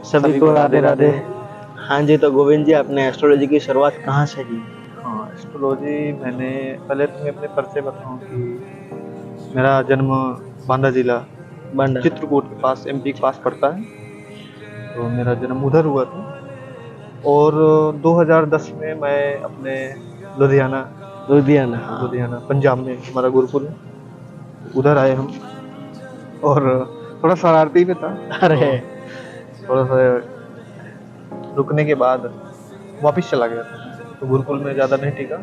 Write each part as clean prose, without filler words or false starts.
सभी को राधे राधे। हाँ जी, तो गोविंद जी आपने एस्ट्रोलॉजी की शुरुआत कहाँ से की? हाँ, एस्ट्रोलॉजी मैंने पहले तुम्हें अपने परिचय बताऊं कि मेरा जन्म बांदा जिला बंडा। चित्रकूट के पास एमपी के पास पड़ता है। तो मेरा जन्म उधर हुआ था और 2010 में मैं अपने लुधियाना लुधियाना, हाँ। लुधियाना पंजाब में हमारा गुरुकुल है, उधर आए हम। और थोड़ा शरारती भी था, अरे, तो थोड़ा सा रुकने के बाद वापस चला गया था। तो गुरुकुल में ज़्यादा नहीं टिका,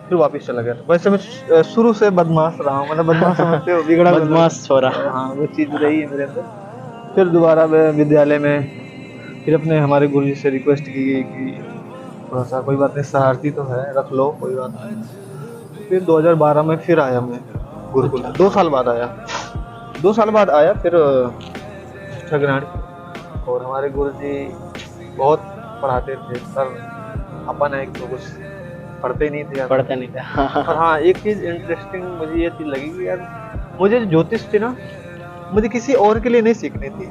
फिर वापस चला गया था। वैसे मैं शुरू से बदमाश रहा हूँ, मतलब बदमाश समझते हो, बिगड़ा हुआ बदमाश छोरा। लड़का। हाँ, वो चीज़ रही है मेरे अंदर। फिर दोबारा मैं विद्यालय में फिर अपने हमारे गुरुजी से रिक्वेस्ट की गई कि थोड़ा सा कोई बात नहीं, शरारती तो है, रख लो, कोई बात नहीं। फिर 2012 में फिर आया मैं गुरुकुल में, 2 साल बाद आया। 2 साल बाद आया फिर शिक्षा ग्रहण की। और हमारे गुरुजी बहुत पढ़ाते थे, पर अपन है तो कुछ पढ़ते नहीं थे यार। पढ़ते नहीं थे। पर हाँ, एक चीज इंटरेस्टिंग मुझे ये चीज लगी कि यार मुझे जो ज्योतिष थी ना, मुझे किसी और के लिए नहीं सीखनी थी,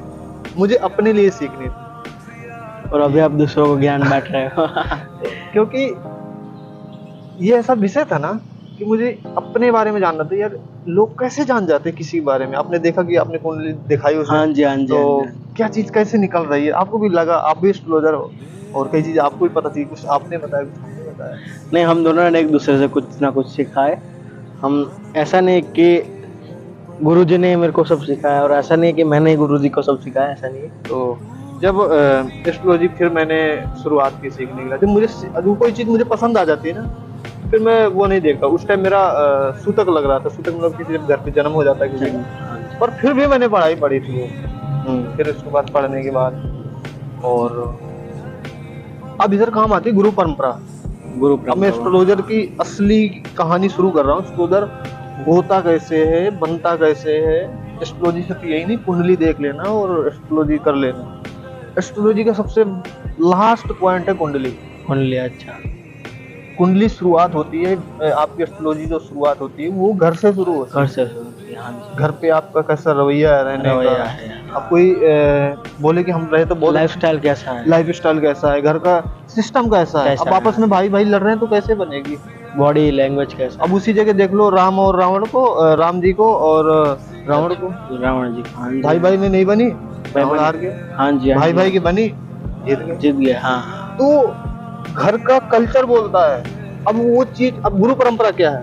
मुझे अपने लिए सीखनी थी। और अभी आप दूसरों को ज्ञान बांट रहे हो। क्योंकि ये ऐसा विषय था ना कि मुझे अपने बारे में जानना था यार। लोग कैसे जान जाते हैं किसी के बारे में? आपने देखा कि आपने कुंडली दिखाई उसे, हाँ जी, हाँ जी, तो हाँ जी। क्या चीज कैसे निकल रही है, आपको भी लगा, आप भी एस्ट्रोलॉजर हो और कई चीज आपको भी पता थी, कुछ आपने बताया, कुछ हमने बताया। नहीं, हम दोनों ने एक दूसरे से कुछ ना कुछ सीखा है। हम ऐसा नहीं कि गुरुजी ने मेरे को सब सिखाया और ऐसा नहीं कि मैंने गुरुजी को सब सिखाया, ऐसा नहीं है। तो जब एस्ट्रोलॉजी फिर मैंने शुरुआत की सीखने के लिए, जब मुझे अगर कोई चीज़ मुझे पसंद आ जाती है ना, फिर मैं वो नहीं देखता। उस टाइम मेरा सूतक लग रहा था, सूतक मतलब किसी जब घर पे जन्म हो जाता है किसी का, हाँ जी। पर फिर भी मैंने पढ़ाई पढ़ी थी वो। फिर उसके बाद पढ़ने के बाद और अब इधर काम आती है गुरु परंपरा। गुरु अब मैं परंपरा। एस्ट्रोलॉजर की असली कहानी शुरू कर रहा हूँ। एस्ट्रोलॉजर होता कैसे है, बनता कैसे है। एस्ट्रोलॉजी से तो यही नहीं, कुंडली देख लेना और एस्ट्रोलॉजी कर लेना। एस्ट्रोलॉजी का सबसे लास्ट पॉइंट है कुंडली। कुंडली, अच्छा। कुंडली शुरुआत होती है, आपकी एस्ट्रोलॉजी जो शुरुआत होती है वो घर से शुरू होती है। घर से शुरू होती है, हाँ जी। घर पे आपका कैसा रवैया है रहने रवैया का, है। अब कोई बोले कि हम रहे तो बहुत लाइफ स्टाइल कैसा है? लाइफ स्टाइल कैसा है, घर का सिस्टम कैसा है। अब आपस में भाई भाई लड़ रहे हैं तो कैसे बनेगी? बॉडी लैंग्वेज कैसा? अब उसी जगह देख लो राम और रावण को, राम जी को और रावण को, रावण जी, हाँ जी। भाई भाई में नहीं बनी, रावण हार गए। हाँ जी, हाँ भाई जी। भाई की बनी, जीत गए। जीत गए, हाँ। तो घर का कल्चर बोलता है। अब वो चीज, अब गुरु परंपरा क्या है?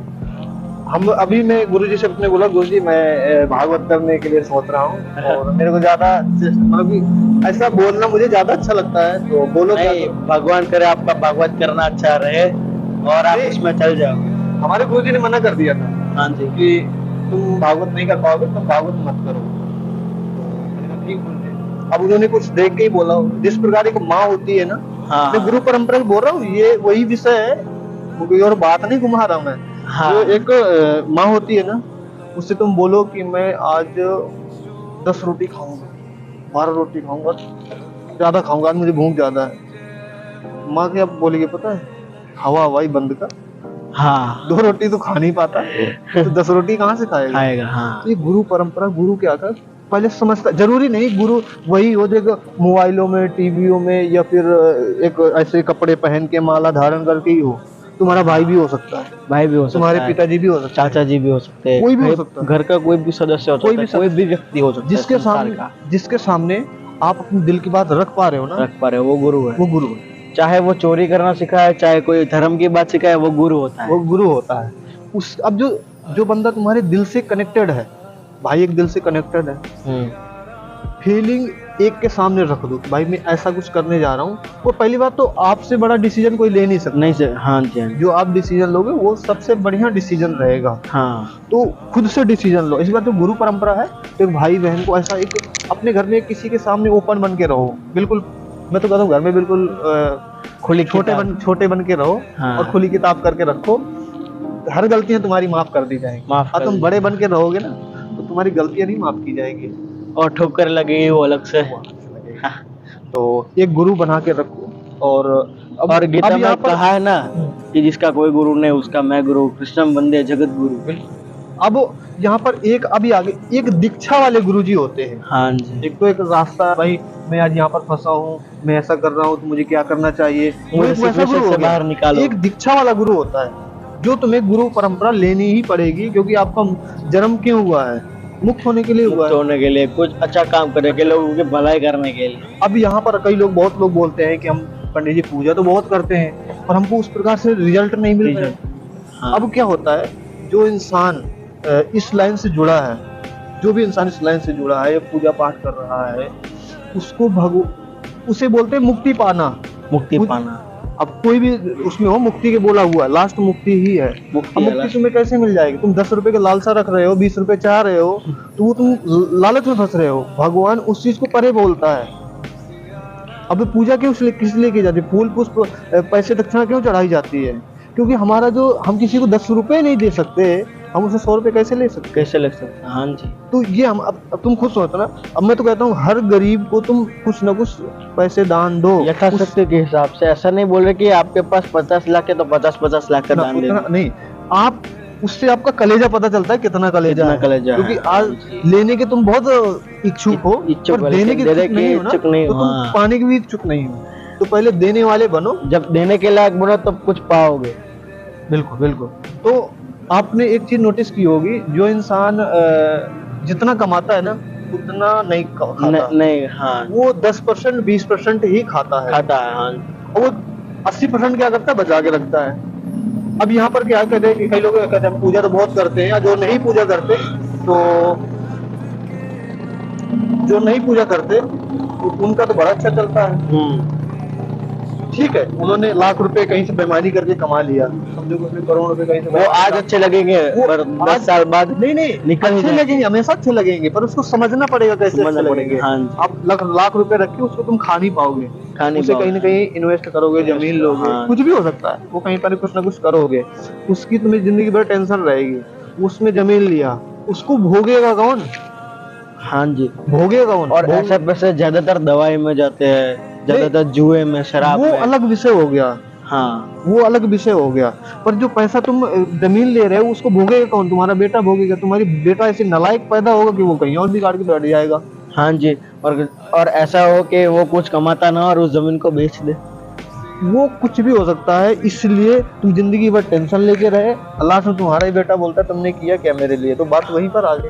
हम अभी मैं गुरुजी से अपने बोला, गुरुजी मैं भागवत करने के लिए सोच रहा हूँ और मेरे को ज्यादा मतलब कि ऐसा बोलना मुझे ज्यादा अच्छा लगता है, तो बोलो क्या? नहीं, भगवान करे आपका भागवत करना अच्छा रहे और आप इसमें चल जाओ। हमारे गुरुजी ने मना कर दिया था, हाँ जी, कि तुम भागवत नहीं कर पाओगे, तुम भागवत मत करो। ठीक है। अब उन्होंने कुछ देख के ही बोला, जिस प्रकार एक माँ होती है ना, हाँ। मैं गुरु परंपरा की बोल रहा हूँ, ये वही विषय है, कोई और बात नहीं घुमा रहा हूँ मैं। हाँ। जो एक माँ होती है ना, उससे तुम बोलो कि मैं आज 10 रोटी खाऊंगा, 12 रोटी खाऊंगा, ज्यादा खाऊंगा, आज मुझे भूख ज्यादा है। माँ क्या बोलेगी पता है? हवा हवाई बंद कर। हाँ, 2 रोटी तो खा नहीं पाता, तो 10 रोटी कहाँ से खाएगा? खाएगा, हाँ। तो ये गुरु परंपरा, गुरु क्या था पहले समझता, जरूरी नहीं गुरु वही हो जो मोबाइलों में, टीवियों में, या फिर एक ऐसे कपड़े पहन के माला धारण करके ही हो। तुम्हारा भाई भी हो सकता है, भाई भी हो सकता तुम्हारे है, पिताजी भी हो सकते हैं, चाचा जी भी हो सकते हैं, कोई भी हो सकता है, घर का कोई भी सदस्य हो सकता है, कोई भी व्यक्ति हो सकता है जिसके सामने आप अपने दिल की बात रख पा रहे हो ना, रख पा रहे हो, वो गुरु है। वो गुरु है। चाहे वो चोरी करना सिखाए, चाहे कोई धर्म की बात सिखाए, वो गुरु होता है। वो गुरु होता है। उस अब जो बंदा तुम्हारे दिल से कनेक्टेड है, भाई एक दिल से कनेक्टेड है, फीलिंग एक के सामने रख दो कि भाई मैं ऐसा कुछ करने जा रहा हूँ, वो पहली बात तो आपसे बड़ा डिसीजन कोई ले नहीं सकता। नहीं सर, हाँ जी, हाँ जी। जो आप डिसीजन लोगे वो सबसे बढ़िया डिसीजन रहेगा। हाँ, तो खुद से डिसीजन लो। इस बार तो गुरु परंपरा है, तो भाई बहन को ऐसा एक अपने घर में किसी के सामने ओपन बन के रहो, बिल्कुल। मैं तो कहता हूँ घर में बिल्कुल खुली छोटे बन के रहो, हाँ। और खुली किताब करके रखो। हर गलतियां तुम्हारी माफ कर दी जाएंगी। और तुम बड़े बन के रहोगे ना, तो तुम्हारी गलतियां नहीं माफ की जाएगी, और ठोकर लगेगी वो अलग से। तो एक गुरु बना के रखो। और और गीता में कहा है ना कि जिसका कोई गुरु नहीं उसका मैं गुरु, कृष्णम वंदे जगत गुरु। अब यहाँ पर एक अभी आगे एक दीक्षा वाले गुरुजी होते हैं। हाँ जी, एक तो एक रास्ता है, भाई मैं आज यहाँ पर फंसा हूँ, मैं ऐसा कर रहा हूँ तो मुझे क्या करना चाहिए, वो मुझे एक वैसा सिचुएशन गुरु से हो गया। बाहर निकालो। एक दीक्षा वाला गुरु होता है जो तुम्हें गुरु परंपरा लेनी ही पड़ेगी, क्योंकि आपका जन्म क्यों हुआ है, मुक्त होने के लिए हुआ मुक्त है। होने के लिए, कुछ अच्छा काम करने के, लोगों की भलाई करने के लिए। अब यहाँ पर कई लोग, बहुत लोग बोलते हैं कि हम पंडित जी पूजा तो बहुत करते हैं पर हमको उस प्रकार से रिजल्ट नहीं मिल रहा है। हाँ, अब क्या होता है, जो इंसान इस लाइन से जुड़ा है, जो भी इंसान इस लाइन से जुड़ा है, पूजा पाठ कर रहा है, उसको उसे बोलते हैं मुक्ति पाना। मुक्ति मुझ- पाना। अब कोई भी उसमें हो, मुक्ति के बोला हुआ है, लास्ट मुक्ति ही है। अब मुक्ति है मुक्ति लास्ट। तुम्हें कैसे मिल जाएगी? तुम 10 रुपए का लालसा रख रहे हो, 20 रुपए चाह रहे हो, तो वो तुम लालच में फंस रहे हो। भगवान उस चीज को परे बोलता है। अब पूजा क्यों किस लिए की जाती है? फूल पुष्प पैसे दक्षिणा क्यों चढ़ाई जाती है? क्योंकि हमारा जो, हम किसी को 10 रुपए नहीं दे सकते, हम उसे 100 रुपए कैसे ले सकते? कैसे लग सकता है? हाँ जी, तो ये हम, अब तुम खुद सोचो ना। अब मैं तो कहता हूँ हर गरीब को तुम कुछ ना कुछ पैसे दान दो। यथाशक्ति के हिसाब से। ऐसा नहीं बोल रहे कि आपके पास 50 लाख है तो 50-50 लाख का दान दे दो। नहीं, आप उससे आपका कलेजा पता चलता है, कितना कलेजा कितना है। कलेजा क्योंकि है। आज जी। लेने के तुम बहुत इच्छुक हो, इच्छुक पर हो, देने लेकिन के देने इच्छुक के नहीं हो ना, इच्छुक नहीं तो हो, तुम हाँ। पाने के भी इच्छुक नहीं हो। तो पहले देने वाले बनो। जब देने के लायक बनो तब कुछ पाओगे। बिल्कुल बिल्कुल। तो आपने एक चीज नोटिस की होगी, जो इंसान जितना कमाता है ना, उतना नहीं खाता। नहीं, हाँ, वो 10% 20% ही खाता है। खाता है, हाँ। और वो 80% क्या करता है? बचा के रखता है। अब यहाँ पर क्या कहते हैं कि कई लोग कहते हैं पूजा तो बहुत करते हैं, या जो नहीं पूजा करते, तो जो नहीं पूजा करते तो उनका तो बड़ा अच्छा चलता है। ठीक है, उन्होंने लाख रुपए कहीं से बेईमानी करके कमा लिया, समझो कि उसने करोड़ रुपए कहीं से वो आज अच्छे लगेंगे, वो पर 10 आज- साल बाद नहीं निकल अच्छे जाए। लगेंगे, हमेशा अच्छे लगेंगे, पर उसको समझना पड़ेगा कैसे समझना अच्छे पड़ेगा, लगेंगे। हाँ जी। आप लाख रुपए रख के उसको तुम खा नहीं पाओगे, खा नहीं उसे पाओगे। कहीं ना कहीं इन्वेस्ट करोगे, जमीन लोगे, हाँ। कुछ भी हो सकता है, वो कहीं पर कुछ ना कुछ करोगे, उसकी तुम्हें जिंदगी भर टेंशन रहेगी। उसमें जमीन लिया, उसको भोगेगा कौन? हाँ जी। भोगेगा कौन? और ऐसे पैसे ज्यादातर दवाई में जाते हैं, ज्यादातर जुए में, शराब वो में। अलग विषय हो गया। हाँ, वो अलग विषय हो गया। पर जो पैसा तुम जमीन ले रहे हो, उसको भोगेगा कौन? तुम्हारा बेटा भोगेगा। तुम्हारी बेटा ऐसे नालायक पैदा होगा कि वो कहीं और भी गाड़ के बैठ जाएगा। हाँ जी। और ऐसा हो कि वो कुछ कमाता ना और उस जमीन को बेच दे। वो कुछ भी हो सकता है, इसलिए तुम जिंदगी भर टेंशन लेके रहे। लास्ट में तुम्हारा ही बेटा बोलता है तुमने किया क्या मेरे लिए? तो बात वहीं पर आ गई।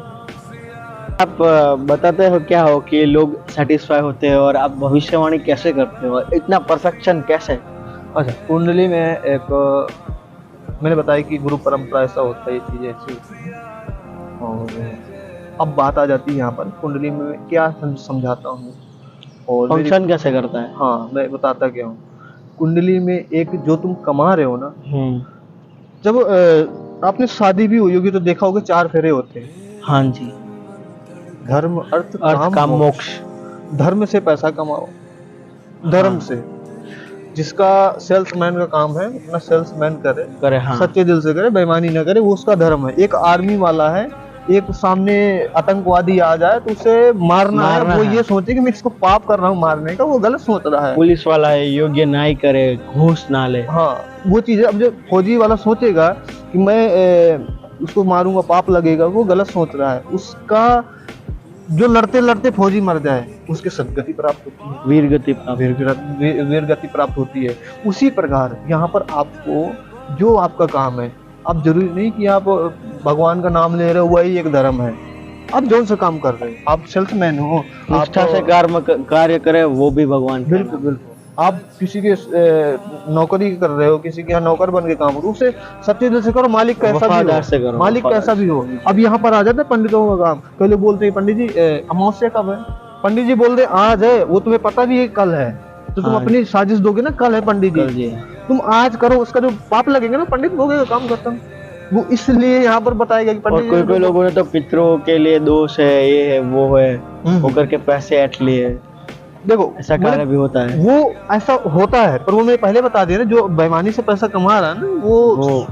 आप बताते हो क्या हो कि लोग सेटिस्फाई होते हैं, और आप भविष्यवाणी कैसे करते हो? इतना परफेक्शन कैसे? अच्छा, कुंडली में एक मैंने बताया कि गुरु परंपरा ऐसा होता है, ये चीजें ऐसी होती हैं। और अब बात आ जाती है यहाँ पर कुंडली में मैं क्या समझाता हूँ और फंक्शन कैसे करता है? हाँ, मैं बताता क्या हूँ। कुंडली में एक जो तुम कमा रहे हो ना, जब आपने शादी भी हुई होगी तो देखा होगा 4 फेरे होते हैं। हाँ जी। धर्म अर्थ काम मोक्ष। धर्म से पैसा कमाओ, धर्म से। जिसका सेल्समैन का काम है, अपना सेल्समैन करे, हाँ। सच्चे दिल से करे, बेईमानी ना करे, वो उसका धर्म है। एक आर्मी वाला है, एक सामने आतंकवादी आ जाए तो उसे मारना है, वो ये सोचे कि मैं इसको पाप कर रहा हूँ मारने का, वो गलत सोच रहा है। पुलिस वाला है, योग्य न्याय करे, घूस ना ले। हाँ, वो चीज है। अब जो फौजी वाला सोचेगा कि मैं उसको मारूंगा, पाप लगेगा, वो गलत सोच रहा है। उसका जो लड़ते लड़ते फौजी मर जाए, उसके सदगति प्राप्त होती है, वीर गति प्राप्त होती है। उसी प्रकार यहाँ पर आपको जो आपका काम है, आप जरूरी नहीं कि आप भगवान का नाम ले रहे हो वही एक धर्म है। आप जौन सा काम कर रहे हो, आप सेल्समैन हो, निष्ठा से कार्य करे, वो भी भगवान। बिल्कुल बिल्कुल। आप किसी के नौकरी कर रहे हो, किसी के यहाँ नौकर बन के काम करो, उसे सच्चे दिल से करो, मालिक कैसा भी हो, मालिक कैसा भी हो। अब यहाँ पर आ जाता है पंडितों का काम। पहले बोलते हैं पंडित जी अमावस्या कब है? पंडित जी बोलते आज है, वो तुम्हें पता भी है कल है, तो तुम अपनी साजिश दोगे ना, कल है पंडित जी, तुम आज करो, उसका जो पाप लगेगा ना, पंडित भोगेगा, काम खत्म। वो इसलिए यहाँ पर बताएगा कि पंडित। और कोई लोगों ने तो पितरों के लिए दोष है, ये है, वो है, वो करके पैसे ऐंठ लिए। देखो, ऐसा कार्य भी होता है। वो ऐसा होता है, पर वो मैं पहले बता दिया ना, जो बेईमानी से पैसा कमा रहा है ना, वो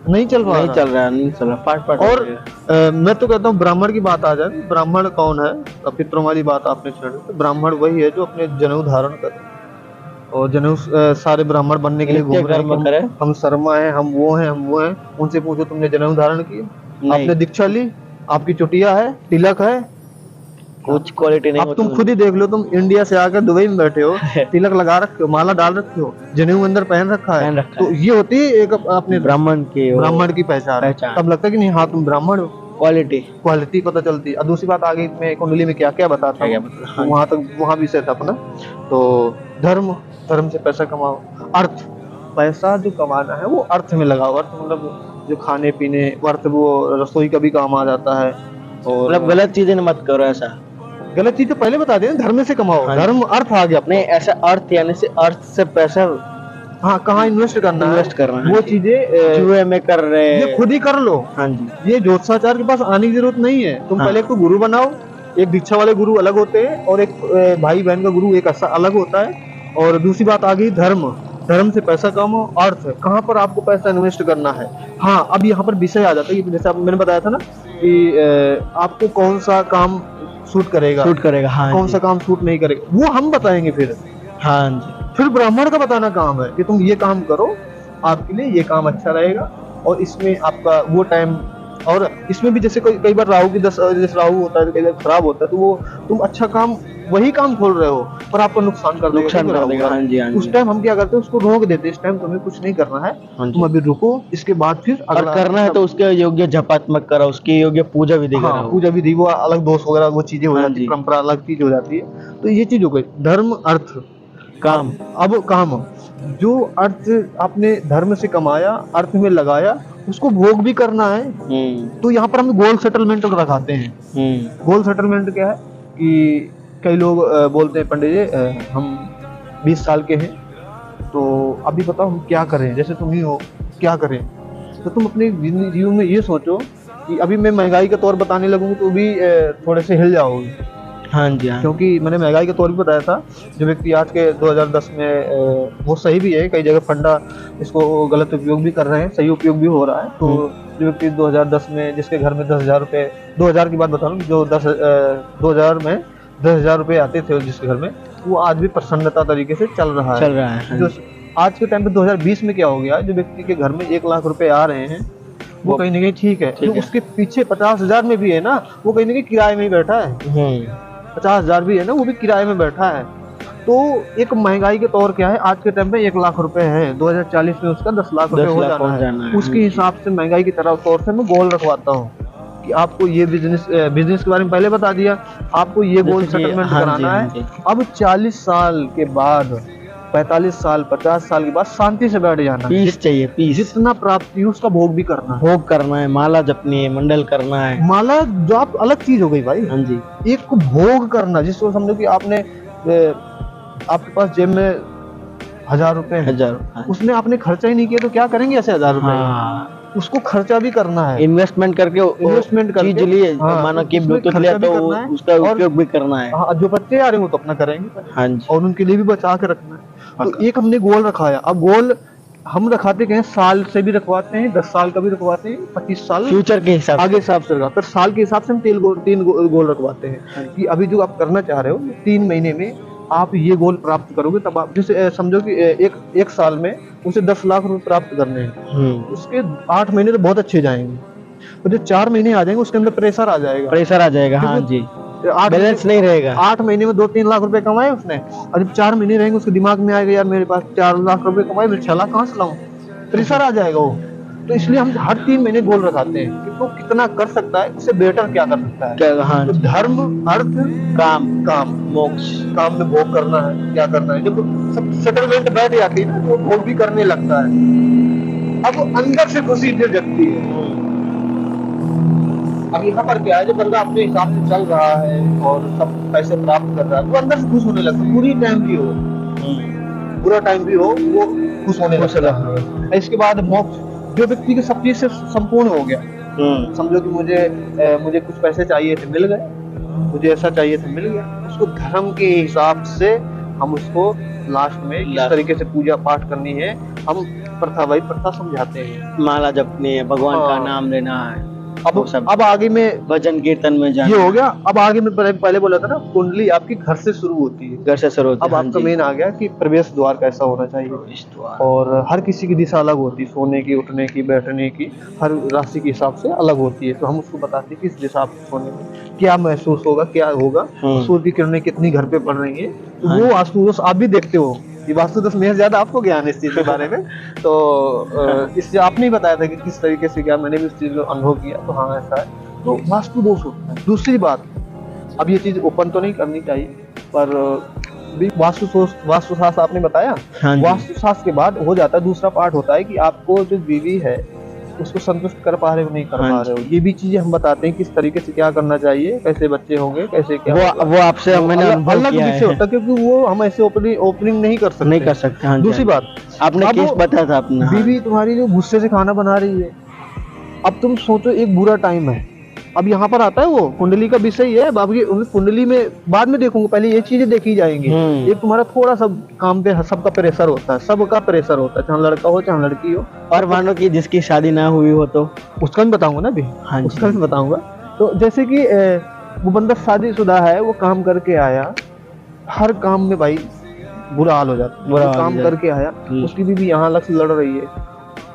नहीं चल रहा, फाट। और मैं तो कहता हूँ ब्राह्मण की बात आ जाए, ब्राह्मण कौन है? पितरों वाली बात आपने छेड़ी, तो ब्राह्मण वही है जो अपने जनेऊ धारण करे, और जनेऊ सारे ब्राह्मण बनने के लिए घूम रहे हैं, हम शर्मा है, हम वो हैं, उनसे पूछो तुमने जनेऊ धारण किया, आपने दीक्षा ली, आपकी चुटिया है, तिलक है। कुछ क्वालिटी नहीं अब तुम होती खुद ही देख लो, तुम इंडिया से आकर दुबई में बैठे हो, तिलक लगा रखे हो, माला डाल रखे हो, जनेऊ अंदर पहन रखा पहन है, रखा तो है। ये होती है एक अपने ब्राह्मण की ब्राह्मण की पहचान। तब लगता है कि नहीं हाँ तुम ब्राह्मण हो, क्वालिटी। क्वालिटी पता चलती है। और दूसरी बात आगे मैं कुंडली में क्या क्या बताता क्या हूँ, क्या तो वहां तक वहां भी से था अपना। तो धर्म, धर्म से पैसा कमाओ। अर्थ, पैसा जो कमाना है वो अर्थ में लगाओ। अर्थ मतलब जो खाने पीने, अर्थ वो रसोई का भी काम आ जाता है। और मतलब गलत चीजें मत करो ऐसा। गलत चीज तो पहले बता दें, धर्म से कमाओ। हाँ धर्म अर्थ आ गया अपने। नहीं, ऐसा अर्थ यानी से अर्थ से पैसा हाँ, कहाँ इन्वेस्ट करना है, इन्वेस्ट करना है वो जी। चीजें जुए में कर रहे। ये खुद ही कर लो। हाँ जी। ये ज्योतिषाचार्य के पास आने की जरूरत नहीं है। तुम हाँ। पहले एक तो गुरु बनाओ। एक दीक्षा वाले गुरु अलग होते हैं, और एक भाई बहन का गुरु एक ऐसा अलग होता है। और दूसरी बात आ गई धर्म। धर्म से पैसा कमाओ। अर्थ, कहाँ पर आपको पैसा इन्वेस्ट करना है। हाँ, अब यहाँ पर विषय आ जाता है कि जैसे मैंने बताया था ना कि आपको कौन सा काम सूट करेगा, शूट करेगा। हाँ कौन जी। सा काम सूट नहीं करेगा, वो हम बताएंगे फिर। हाँ जी। फिर ब्राह्मण का बताना काम है कि तुम ये काम करो, आपके लिए ये काम अच्छा रहेगा, और इसमें आपका वो टाइम। और इसमें भी जैसे कई बार राहु की जैसे राहु होता है तो कई बार खराब होता है, तो वो तुम अच्छा काम, वही काम खोल रहे हो पर आपको नुकसान कर देगा, नुकसान क्योंकि कर राहु देगा। का। हाँ जी, हाँ उस जी। टाइम हम क्या करते हैं, उसको रोक देते हैं। इस टाइम तुम्हें कुछ नहीं करना है, हाँ जी। तुम अभी रुको, इसके बाद फिर और करना है तो उसके योग्य जपात्मक करो, उसकी योग्य पूजा विधि हाँ, करो। पूजा विधि वो अलग, दोष वगैरह वो चीजें हो हाँ जाती है, जी। परंपरा अलग चीज हो जाती है। तो ये चीज हो गई धर्म अर्थ काम। अब काम, जो अर्थ आपने धर्म से कमाया, अर्थ में लगाया, उसको भोग भी करना है। तो यहाँ पर हम गोल सेटलमेंट रखाते हैं। गोल सेटलमेंट क्या है कि कई लोग बोलते हैं पंडित जी हम 20 साल के हैं, तो अभी बताओ हम क्या करें, जैसे तुम ही हो, क्या करें। तो तुम अपने जीवन में ये सोचो कि अभी मैं महंगाई का तौर बताने लगूँ तो भी थोड़े से हिल जाओगे। हाँ जी। हाँ। क्योंकि मैंने महंगाई का तौर भी बताया था। जो व्यक्ति आज के 2010 में वो सही भी है, कई जगह फंडा इसको गलत उपयोग भी कर रहे हैं, सही उपयोग भी हो रहा है। तो जो व्यक्ति 2010 में जिसके घर में 10,000 रुपये, 2000 की बात बता रहा हूँ, जो 2000 में 10,000 रुपये आते थे जिसके घर में, वो आज भी प्रसन्नता तरीके से चल रहा है। जो आज के टाइम पे 2020 में क्या हो गया, जो व्यक्ति के घर में 1 लाख रुपए आ रहे हैं वो कहीं ना कहीं ठीक है, जो उसके पीछे 50,000 में भी है ना, वो कहीं ना कहीं किराए में ही बैठा है। 50,000 भी है ना, वो भी किराए में बैठा है। तो एक महंगाई के तौर क्या है, आज के टाइम पे 1 लाख रुपए है, 2040 में उसका 10 लाख रुपए हो जाना है। उसके हिसाब से महंगाई की तरह तौर से मैं गोल रखवाता हूँ कि आपको ये बिजनेस के बारे में पहले बता दिया, आपको ये गोल सेटलमेंट कराना है। अब 40 साल के बाद, 45 साल 50 साल के बाद शांति से बैठ जाना। पीस चाहिए, पीस। जितना प्राप्ति उसका भोग भी करना है, भोग करना है, माला जपनी है, मंडल करना है। माला जो आप अलग चीज हो गई भाई। हाँ जी। एक को भोग करना, जिसको समझो कि आपने आपके पास जेब में 1,000 रुपए हैं, 1000। उसने आपने खर्चा ही नहीं किया तो क्या करेंगे ऐसे 1,000 रुपए। हाँ। उसको खर्चा भी करना है, इन्वेस्टमेंट करके चीज लिए, मानो कि ब्लूटूथ लिया तो उसका उपयोग भी करना है। हाँ, जो बच्चे आ रहे हैं वो तो अपना करेंगे। हाँ जी। और उनके लिए भी बचा के रखना है। तो एक हमने गोल रखाया। अब गोल हम रखाते कहें साल से भी रखवाते हैं, 10 साल का भी रखवाते हैं, 25 साल फ्यूचर के हिसाब आगे हिसाब से रखा। फिर साल के हिसाब से हम 3 गोल रखवाते हैं कि अभी जो आप करना चाह रहे हो 3 महीने में आप ये गोल प्राप्त करोगे, तब आप जैसे समझो कि एक साल में उसे 10 लाख रुपए प्राप्त करने हैं। उसके 8 महीने तो बहुत अच्छे जाएंगे, और जो 4 महीने आ जाएंगे उसके अंदर प्रेशर आ जाएगा। हाँ जी। बैलेंस नहीं रहेगा। 8 महीने में 2-3 लाख रुपए कमाए उसने, और जब 4 महीने रहेंगे उसके दिमाग में आएगा यार मेरे पास 4 लाख रुपए कमाए, मैं 6 लाख कहाँ से लाऊं, प्रेशर आ जाएगा वो। तो इसलिए हम हर 3 महीने गोल रखाते हैं कि वो कितना कर सकता है, उससे बेटर क्या कर सकता है। हाँ। तो धर्म अर्थ काम मोक्ष, काम में भोग करना है, क्या करना है। जब सब सेटलमेंट बैठ जाती है ना, तो भोग भी करने लगता है। अब अंदर से खुशी फिर जगती है। अब यहाँ पर क्या है, जब बंदा अपने हिसाब से चल रहा है और सब पैसे प्राप्त कर रहा है, तो अंदर से खुश होने लगता है। बुरी टाइम भी हो, बुरा टाइम भी हो, वो खुश होने लगता है। इसके बाद मोक्ष, जो व्यक्ति के सब चीज से संपूर्ण हो गया। समझो कि मुझे कुछ पैसे चाहिए थे, मिल गए, मुझे ऐसा चाहिए था, मिल गया। उसको धर्म के हिसाब से हम उसको लास्ट में किस तरीके से पूजा पाठ करनी है, हम प्रथा समझाते हैं। माला जपनी है, भगवान का नाम लेना है। वो सब अब आगे में भजन कीर्तन में ये जाना, हो गया। अब आगे में पहले बोला था ना, कुंडली आपकी घर से शुरू होती है। घर से शुरू होते अब हैं। आपका मेन आ गया कि प्रवेश द्वार कैसा होना चाहिए, प्रवेश द्वार। और हर किसी की दिशा अलग होती है, सोने की, उठने की, बैठने की, हर राशि के हिसाब से अलग होती है। तो हम उसको बताते हैं कि इस दिशा से सोने में क्या महसूस होगा, क्या होगा, सूर्य की किरणें कितनी घर पे पड़ रही है। तो हाँ वो जी। वास्तु दोष आप भी देखते हो, ये वास्तु दोष में ज्यादा आपको ज्ञान है इस चीज के बारे में। तो इससे आपने ही बताया था कि किस तरीके से क्या, मैंने भी उस चीज को अनुभव किया। तो हाँ ऐसा है, तो वास्तु दोष होता है। दूसरी बात, अब ये चीज ओपन तो नहीं करनी चाहिए, पर भी वास्तुशास्त्र आपने बताया। हाँ जी। वास्तुशास्त्र के बाद हो जाता है दूसरा पार्ट, होता है कि आपको जो बीवी है उसको संतुष्ट कर पा रहे हो नहीं कर हाँ पा रहे हो। ये भी चीजें हम बताते हैं किस तरीके से क्या करना चाहिए, कैसे बच्चे होंगे, कैसे क्या होगा। वो आपसे मैंने अलग अनुभव अलग किया विषय होता है, क्योंकि वो हम ऐसे ओपनिंग नहीं कर सकते। नहीं कर सकते। हाँ जी, दूसरी हाँ जी। बात, आपने अब केस बताया था अपना। हाँ। बीवी तुम्हारी जो गुस्से से खाना बना रही है, अब तुम सोचो एक बुरा टाइम है, अब यहाँ पर आता है वो कुंडली का विषय है। बाबू की कुंडली में बाद में देखूंगा, पहले ये चीजें देखी जाएंगी। एक तुम्हारा थोड़ा सा काम पे सबका प्रेशर होता है, सबका प्रेशर होता है, चाहे लड़का हो चाहे लड़की हो। और मानो कि जिसकी शादी ना हुई हो तो उसका भी बताऊंगा ना अभी। हाँ जी। उसका भी बताऊंगा। तो जैसे कि वो बंदा शादीशुदा है, वो काम करके आया, हर काम में भाई बुरा हाल हो जाता है। बुरा वो हाल काम हो जाता करके आया, उसकी बीवी यहाँ अलग से लड़ रही है,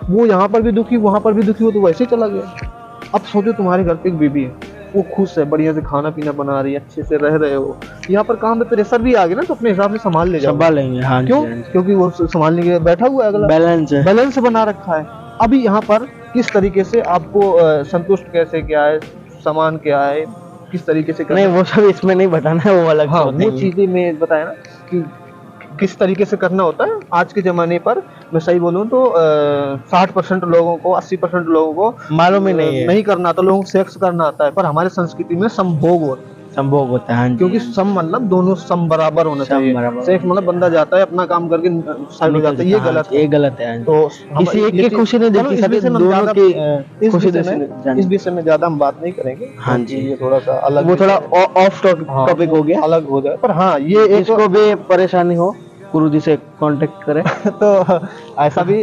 वो यहाँ पर भी दुखी वहां पर भी दुखी हो, तो वैसे ही चला गया। अब सोचो तुम्हारे घर पे एक बीबी है, वो खुश है, बढ़िया से खाना पीना बना रही है, अच्छे से रह रहे हो। यहाँ पर काम में प्रेशर भी आ गया ना, तो अपने हिसाब से संभाल ले जाओ। संभाल लेंगे। हाँ जी, क्यों? हाँ जी। क्योंकि वो संभालने के लिए बैठा हुआ है, अगला बैलेंस है। बैलेंस बना रखा है। अभी यहाँ पर किस तरीके से आपको संतुष्ट कैसे क्या है, सामान क्या है, किस तरीके से करना नहीं वो सब इसमें नहीं बताना है, वो अलग हाँ से वो बताएंगे। चीजें मैं बताया ना कि किस तरीके से करना होता है। आज के जमाने पर मैं सही बोलूं तो 60% लोगों को, 80% लोगों को मालूम ही नहीं है। नहीं करना आता, लोगों को सेक्स करना आता है। पर हमारे संस्कृति में संभोग होता है, संभोग होता है। हाँ जी, क्योंकि हाँ जी। सम मतलब दोनों सम बराबर होना सम चाहिए। बराबर। सेक्स मतलब बंदा जाता है अपना काम करके साइड हो जाता है, ये हाँ गलत जी, है। ये गलत है। हाँ जी। तो किसी एक की खुशी नहीं देखी सकते, दोनों की खुशी इस विषय में ज्यादा हम बात नहीं करेंगे। हाँ क्योंकि जी। ये थोड़ा सा अलग, वो थोड़ा ऑफ टॉपिक हो गया, अलग हो जाए। पर हाँ ये एक जिसको भी परेशानी हो गुरु जी से कांटेक्ट करें। तो ऐसा भी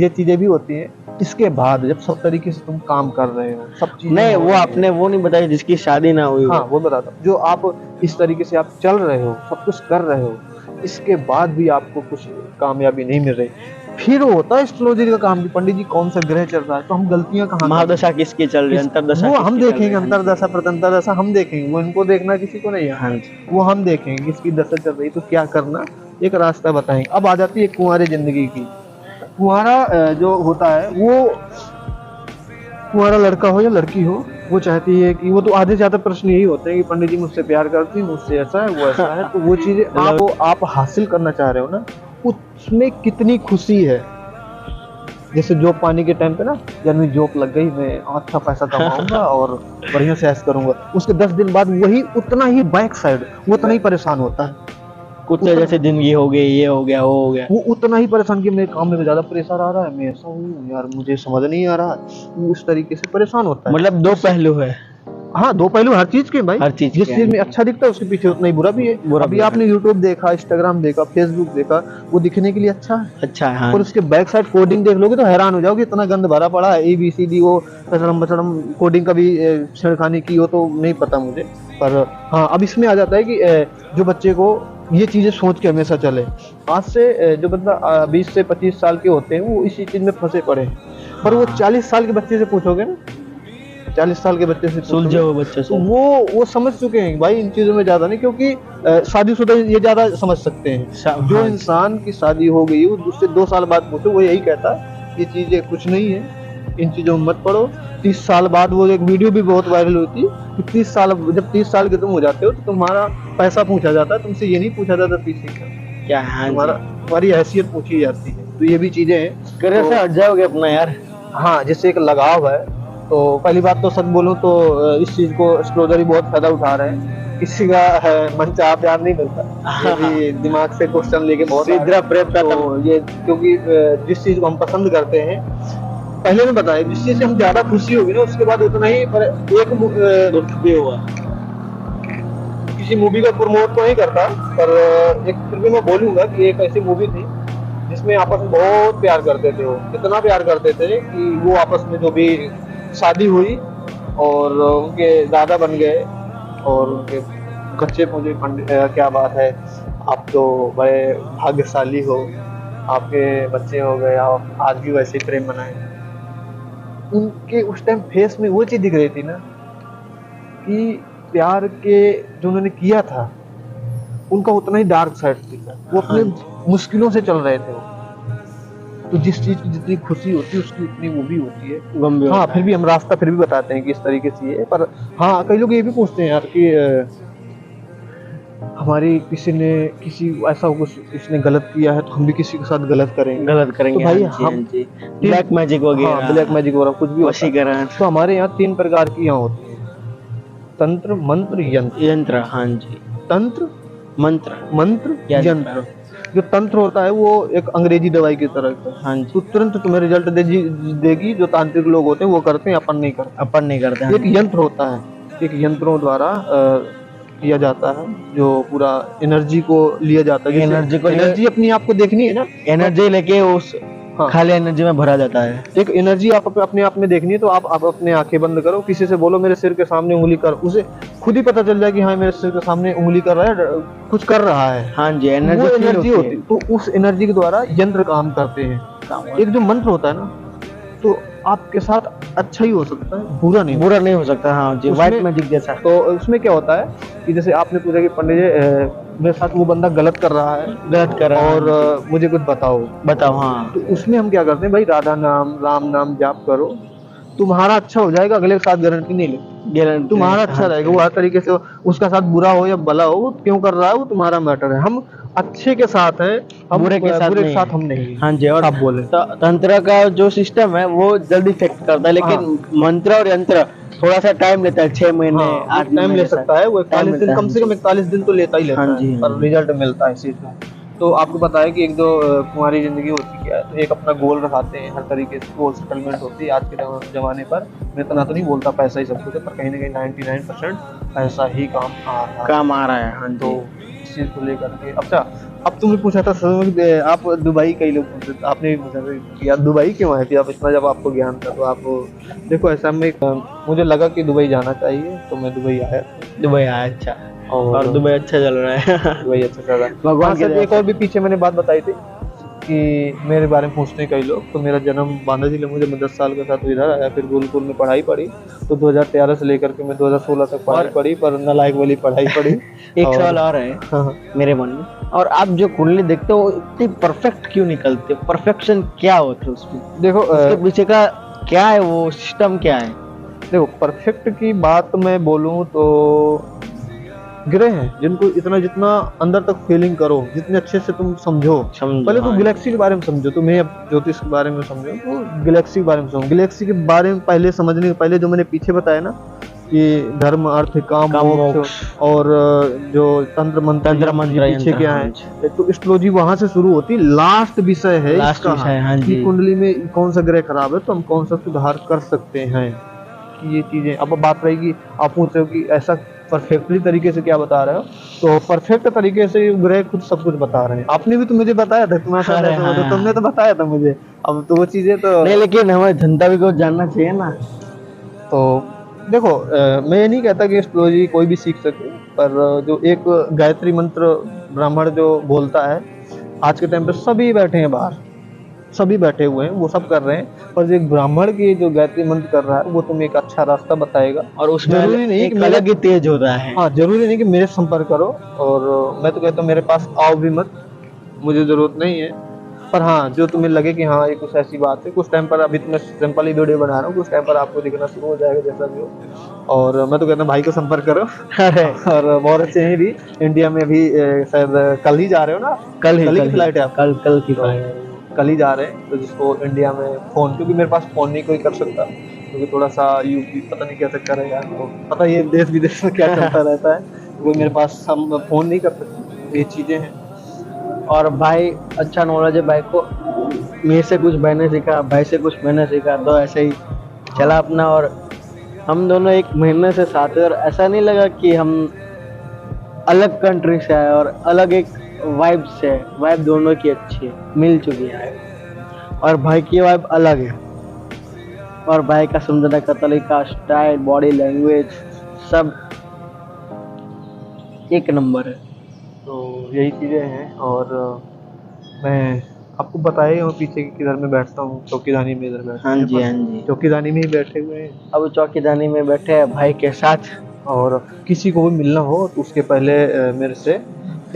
ये चीजें भी होती हैं। इसके बाद जब सब तरीके से तुम काम कर रहे हो, सब चीजें नहीं हो वो रही हैं। आपने वो नहीं बताया जिसकी शादी ना हुई हाँ हो। वो बताता हूँ। जो आप इस तरीके से आप चल रहे हो, सब कुछ कर रहे हो, इसके बाद भी आपको कुछ कामयाबी नहीं मिल रही, फिर होता है एस्ट्रोलॉजी का काम कि पंडित जी कौन सा ग्रह चल रहा है, तो हम गलतियां कहाँ कर रहे हैं? महादशा किसकी चल रही है, अंतरदशा वो हम किसकी चल रही देखेंगे, है। अंतरदशा प्रतंतरदशा हम देखेंगे, वो इनको देखना किसी को नहीं है। हाँ जी। वो हम देखेंगे किसकी दशा चल रही है, तो क्या करना, एक रास्ता बताएंगे। अब आ जाती है कुंवारे जिंदगी की। कुंवारा जो होता है, वो कुंवारा लड़का हो या लड़की हो, वो चाहती है कि, वो तो आधे ज्यादा प्रश्न यही होते हैं कि पंडित जी मुझसे प्यार करती है, मुझसे ऐसा है, वो ऐसा है। तो वो चीजें आप हासिल करना चाह रहे हो ना, उसमें कितनी खुशी है। जैसे जॉब पाने के टाइम पे ना, जब मेरी जॉब लग गई, मैं अच्छा पैसा कमाऊंगा और बढ़िया से ऐश करूंगा, उसके 10 दिन बाद वही उतना ही बैक साइड वो उतना ही परेशान होता है। कुत्ते जैसे जिंदगी हो गई, ये हो गया, वो हो गया। वो उतना ही परेशान कि मेरे काम में ज्यादा प्रेशर आ रहा है, मैं ऐसा हूँ यार, मुझे समझ नहीं आ रहा। वो उस तरीके से परेशान होता है। मतलब दो पहलू है। हाँ दो पहलू हर चीज के भाई, हर चीज जिस के चीज में हैं। अच्छा दिखता है उसके पीछे उतना ही बुरा भी है। बुरा अभी भी है। आपने यूट्यूब देखा, इंस्टाग्राम देखा, फेसबुक देखा, वो दिखने के लिए अच्छा है, अच्छा है। हाँ और उसके बैक साइड कोडिंग देख लोगे तो हैरान हो जाओगे, इतना गंद भरा पड़ा है, ABCD वो कचड़म बचड़म कोडिंग का भी छेड़खानी की हो तो नहीं पता मुझे। पर हाँ अब इसमें आ जाता है कि जो बच्चे को ये चीजें सोच के हमेशा चले। आज से जो बंदा 20 से 25 साल के होते हैं, वो इसी चीज में फंसे पड़े हैं। पर वो 40 साल के बच्चे से पूछोगे ना, 40 साल के बच्चे से सुलझे हुए बच्चे तो से, वो समझ चुके हैं भाई इन चीजों में ज्यादा नहीं, क्योंकि शादीशुदा ये ज्यादा समझ सकते हैं। जो हाँ। इंसान की शादी हो गई, वो उससे 2 साल बाद पूछो, वो यही कहता है ये चीजें कुछ नहीं है, इन चीजों में मत पड़ो। 30 साल बाद वो एक वीडियो भी बहुत वायरल हुई थी कि 30 साल के तुम हो जाते हो तो तुम्हारा पैसा पूछा जाता है, तुमसे ये नहीं पूछा जाता पीछे का क्या है। हाँ जी। तुम्हारी हैसियत पूछी जाती है। तो ये भी चीजें हैं। करे से हट जाओगे अपना यार। हाँ जिससे एक लगाव है। तो पहली बात तो सच बोलूं तो इस चीज को एस्ट्रोलॉजर ही बहुत फायदा उठा रहे हैं। किसी का मन चाहा प्यार नहीं मिलता, ये भी दिमाग से क्वेश्चन लेके बहुत सीधा प्रेत तो ये, क्योंकि जिस चीज को हम पसंद करते हैं, पहले में बताया, जिस चीज से हम ज्यादा खुशी होगी ना उसके बाद उतना ही। पर एक दुख भी हुआ। किसी मूवी का प्रमोट तो नहीं करता, पर एक फिर भी मैं बोलूंगा कि एक ऐसी मूवी थी जिसमें आपस में बहुत प्यार करते थे। वो इतना प्यार करते थे कि वो आपस में जो भी शादी हुई और उनके दादा बन गए और उनके बच्चे मुझे पंडित क्या बात है, आप तो बड़े भाग्यशाली हो, आपके बच्चे हो गए, आप आज भी वैसे ही प्रेम मनाएं। उनके उस टाइम फेस में वो चीज़ दिख रही थी ना कि प्यार के जो उन्होंने किया था उनका उतना ही डार्क साइड दिखा। वो अपने मुश्किलों से चल रहे थे वो। तो जिस चीज की जितनी खुशी होती है उसकी उतनी वो भी होती है, गम भी हाँ होता फिर है। भी हम रास्ता फिर भी बताते हैं कि इस तरीके से ये, पर हाँ कई लोग ये भी पूछते हैं यार कि हमारी किसी ने किसी ऐसा कुछ किसी ने गलत किया है तो हम भी किसी के साथ गलत करेंगे। गलत तो करेंगे, भाई हाँ जी, हम हाँ जी। ब्लैक मैजिक हाँ वगैरह, ब्लैक मैजिक वगैरह कुछ भी होता है। वशीकरण, तो हमारे यहाँ 3 प्रकार की यहाँ होती है, तंत्र मंत्र यंत्र। यंत्र, हाँ जी। तंत्र मंत्र, मंत्र यंत्र। यंत्र। जो तंत्र होता है वो एक अंग्रेजी दवाई की तरह का, हाँ तो जी, तुरंत तुम्हें रिजल्ट देगी। जो तांत्रिक लोग होते हैं वो करते हैं, अपन नहीं करते। अपन नहीं करते, हाँ एक जी। यंत्र होता है, एक यंत्रों द्वारा किया जाता है, जो पूरा एनर्जी को लिया जाता है। एनर्जी को एनर्जी अपनी आप को देखनी है ना, एनर्जी लेके उस हाँ खाली एनर्जी में भरा जाता है। एक एनर्जी आप अपने आप में देखनी है, तो आप अपने आंखें बंद करो, किसी से बोलो मेरे सिर के सामने उंगली कर, उसे खुद ही पता चल जाए कि हाँ मेरे सिर के सामने उंगली कर रहा है, कुछ कर रहा है। हाँ जी, वो एनर्जी फील एनर्जी होती होती है। तो उस एनर्जी के द्वारा यंत्र काम करते हैं। एक जो मंत्र होता है ना, तो आपके साथ अच्छा ही हो सकता है, बुरा नहीं। बुरा नहीं हो सकता, हाँ जी, उसमें- व्हाइट मैजिक जैसा। तो उसमें क्या होता है कि जैसे आपने पूछा कि पंडित जी मेरे साथ वो बंदा गलत कर रहा है गलत कर रहा है, और मुझे कुछ बताओ। बताओ, हाँ। तो उसमें हम क्या करते हैं भाई, राधा नाम राम नाम जाप करो, तुम्हारा अच्छा हो जाएगा, अगले के साथ गारंटी नहीं ले, गारंटी, तुम्हारा अच्छा हाँ रहेगा। जी। वो हर तरीके से उसका साथ बुरा हो या भला हो, वो क्यों कर रहा है वो तुम्हारा मैटर है। हम अच्छे के साथ हैं, हम बुरे के साथ हम नहीं हैं। हाँ जी। और आप बोले तंत्र का जो सिस्टम है वो जल्दी इफेक्ट करता है, लेकिन मंत्र और यंत्र थोड़ा सा टाइम लेता है, 6 महीने, हाँ 8 टाइम महीने ले जैसा सकता है, वो 41 मिलता दिन है, कम हाँ से कम जी। 41 दिन तो लेता ही लेता हाँ है, जी, हाँ पर जी। रिजल्ट मिलता है इस चीज का। तो आपको पता है कि एक जो कुंवारी जिंदगी होती क्या है, तो एक अपना गोल रखाते हैं, हर तरीके से गोल सेटलमेंट होती है। आज के जमाने पर मैं इतना तो नहीं बोलता पैसा ही सब कुछ है, पर कहीं ना कहीं 99% पैसा ही काम आ रहा है। काम आ रहा है, हाँ तो जी। इस चीज को लेकर के अच्छा, अब तुमने पूछा था आप दुबई, कई लोग पूछते थे, आपने भी पूछा था कि यार दुबई क्यों आए थे आप, इतना जब आपको ज्ञान था। तो आप देखो ऐसा में मुझे लगा कि दुबई जाना चाहिए, तो मैं दुबई आया। दुबई आया, अच्छा। और दुबई अच्छा चल रहा है। दुबई अच्छा चल रहा है। भगवान हाँ की सर, दया एक से। और भी पीछे मैंने बात बताई थी कि मेरे बारे में पूछते हैं कई लोग। तो मेरा जन्म बांदा जिले में, जब मैं 10 साल का था तो इधर आया, फिर गुरुकुल में पढ़ाई पढ़ी। तो 2013 से लेकर के मैं 2016 तक पढ़ाई पढ़ी, पर नालायक वाली पढ़ाई पढ़ी। एक सवाल और है हाँ, मेरे मन में, और आप जो कुंडली देखते हो इतनी परफेक्ट क्यों निकलते हो? परफेक्शन क्या होता है उसमें? देखो उसके पीछे का क्या है, वो सिस्टम क्या है? देखो परफेक्ट की बात मैं बोलूं तो ग्रह हैं जिनको इतना जितना अंदर तक फीलिंग करो, जितने अच्छे से तुम समझो। पहले तो हाँ। गैलेक्सी के बारे में समझो, तुम्हें अब ज्योतिष के बारे में समझो तो गैलेक्सी के बारे में समझो। गैलेक्सी के बारे में पहले समझने के पहले जो मैंने पीछे बताया ना कि धर्म अर्थ काम मोक्ष, और जो तंत्र मंत्र पीछे क्या है, तो एस्ट्रोलॉजी वहां से शुरू होती, लास्ट विषय है लास्ट इसका, विषय, हाँ जी। कि कुंडली में कौन सा ग्रह खराब है तो हम कौन सा सुधार कर सकते हैं, कि ये चीजें। अब बात रहेगी, आप पूछ रहे हो कि ऐसा परफेक्टली तरीके से क्या बता रहे हो, तो परफेक्ट तरीके से ग्रह खुद सब कुछ बता रहे हैं। आपने भी तो मुझे बताया था, तुमने तो बताया था मुझे। अब तो वो चीजें तो नहीं, लेकिन हमारी जनता भी को जानना चाहिए ना। तो देखो मैं ये नहीं कहता कि एस्ट्रोलॉजी कोई भी सीख सके, पर जो एक गायत्री मंत्र ब्राह्मण जो बोलता है, आज के टाइम पे सभी बैठे हैं बाहर, सभी बैठे हुए हैं, वो सब कर रहे हैं, पर जो एक ब्राह्मण की जो गायत्री मंत्र कर रहा है वो तुम्हें एक अच्छा रास्ता बताएगा। और उसमें जरूरी नहीं एक कि अलग ही तेज होता है। हाँ जरूरी नहीं कि मेरे संपर्क करो, और मैं तो कहता हूँ मेरे पास आओ भी मत, मुझे जरूरत नहीं है। पर हाँ जो तुम्हें लगे कि हाँ ये कुछ ऐसी बात है, कुछ टाइम पर, अभी तो मैं सिंपल ही वीडियो बना रहा हूँ, कुछ टाइम पर आपको दिखना शुरू हो जाएगा जैसा भी हो। और मैं तो कहता हूँ भाई को संपर्क करो। अरे और बहुत अच्छे हैं भी, इंडिया में भी शायद कल ही जा रहे हो ना, कल ही की फ्लाइट है आपकी? कल की तो फ्लाइट। कल ही जा रहे हैं, तो जिसको इंडिया में फोन, क्योंकि मेरे पास फोन नहीं कोई कर सकता, क्योंकि थोड़ा सा यूपी पता नहीं क्या चक्कर है यार, तो पता ये देश विदेश में क्या चलता रहता है, कोई मेरे पास हम फोन नहीं कर सकते, ये चीजें हैं। और भाई अच्छा नॉलेज है, भाई को मेरे से कुछ मैंने सीखा, भाई से कुछ मैंने सीखा, तो ऐसे ही चला अपना। और हम दोनों एक महीने से साथ हैं, और ऐसा नहीं लगा कि हम अलग कंट्री से आए, और अलग एक वाइब से है। वाइब दोनों की अच्छी है, मिल चुकी है, और भाई की वाइब अलग है। और भाई का समझाने का तरीका, स्टाइल, बॉडी लैंग्वेज सब एक नंबर है। तो यही चीज़ें हैं। और मैं आपको बताया ही हूँ पीछे कि किधर मैं बैठता हूँ, चौकीदानी में इधर बैठते हाँ हैं जी, हाँ जी। चौकीदानी में ही बैठे हुए हैं। अब चौकीदानी में बैठे हैं भाई के साथ। और किसी को भी मिलना हो तो उसके पहले मेरे से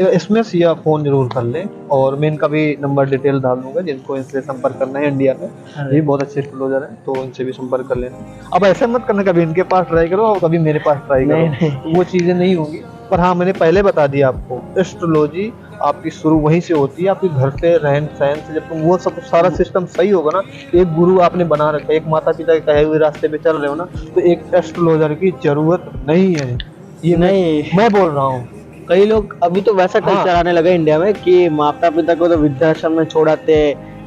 एसएमएस या फ़ोन जरूर कर लें। और मैं इनका भी नंबर डिटेल डाल दूंगा, जिनको इनसे संपर्क करना है इंडिया में। अरे। ये बहुत अच्छे क्लोजर हैं, तो इनसे भी संपर्क कर लेना। अब ऐसा मत करना कभी इनके पास ट्राई करो और कभी मेरे पास ट्राई नहीं, करो, नहीं। वो चीज़ें नहीं होंगी। पर हाँ, मैंने पहले बता दिया आपको, एस्ट्रोलॉजी आपकी शुरू वहीं से होती है, आपके घर से, रहन सहन से। जब तुम वो सब सारा सिस्टम सही होगा ना, एक गुरु आपने बना रखा है, एक माता पिता के कहे हुए रास्ते पे चल रहे हो ना, तो एक एस्ट्रोलॉजर की जरूरत नहीं है। ये नहीं। मैं बोल रहा हूँ। कई लोग अभी तो वैसा हाँ। कल्चर आने लगा इंडिया में कि माता पिता को तो वृद्धाश्रम में छोड़ाते,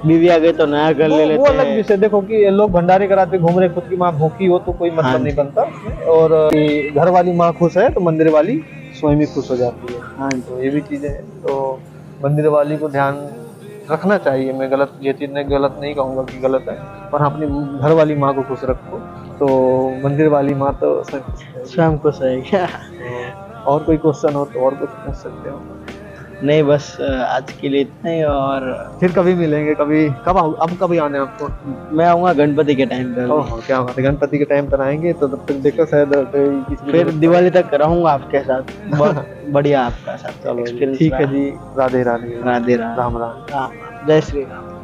बीवी आ गई तो नया घर ले वो लेते अलग हैं। विषय। देखो कि लोग भंडारे कराते घूम रहे, खुद की माँ भूखी हो तो कोई मतलब हाँ नहीं जी। बनता उसमें। और घर वाली माँ खुश है तो मंदिर वाली स्वयं ही खुश हो जाती है। हाँ जी। तो ये भी चीजें हैं। तो मंदिर वाली को ध्यान रखना चाहिए। मैं गलत, ये चीज मैं गलत नहीं कहूँगा कि गलत है, पर हाँ, अपनी घर वाली माँ को खुश रखो तो मंदिर वाली माँ तो स्वयं खुश रहेगी। स्वयं खुश है क्या? तो और कोई क्वेश्चन हो तो और कुछ पूछ सकते हो। नहीं, बस आज के लिए इतना ही। और फिर कभी मिलेंगे, कभी कब अब कभी आने आपको? मैं आऊँगा गणपति के टाइम पे। ओह क्या बात है, गणपति के टाइम पर आएंगे तो तब तक देखो शायद फिर दिवाली तक रहूंगा आपके साथ। बहुत बढ़िया आपका साथ चलो जी, एक्सपीरियंस ठीक है रहा। जी। राधे राधे। राधे राधे। राम राम। राम। जय श्री राम।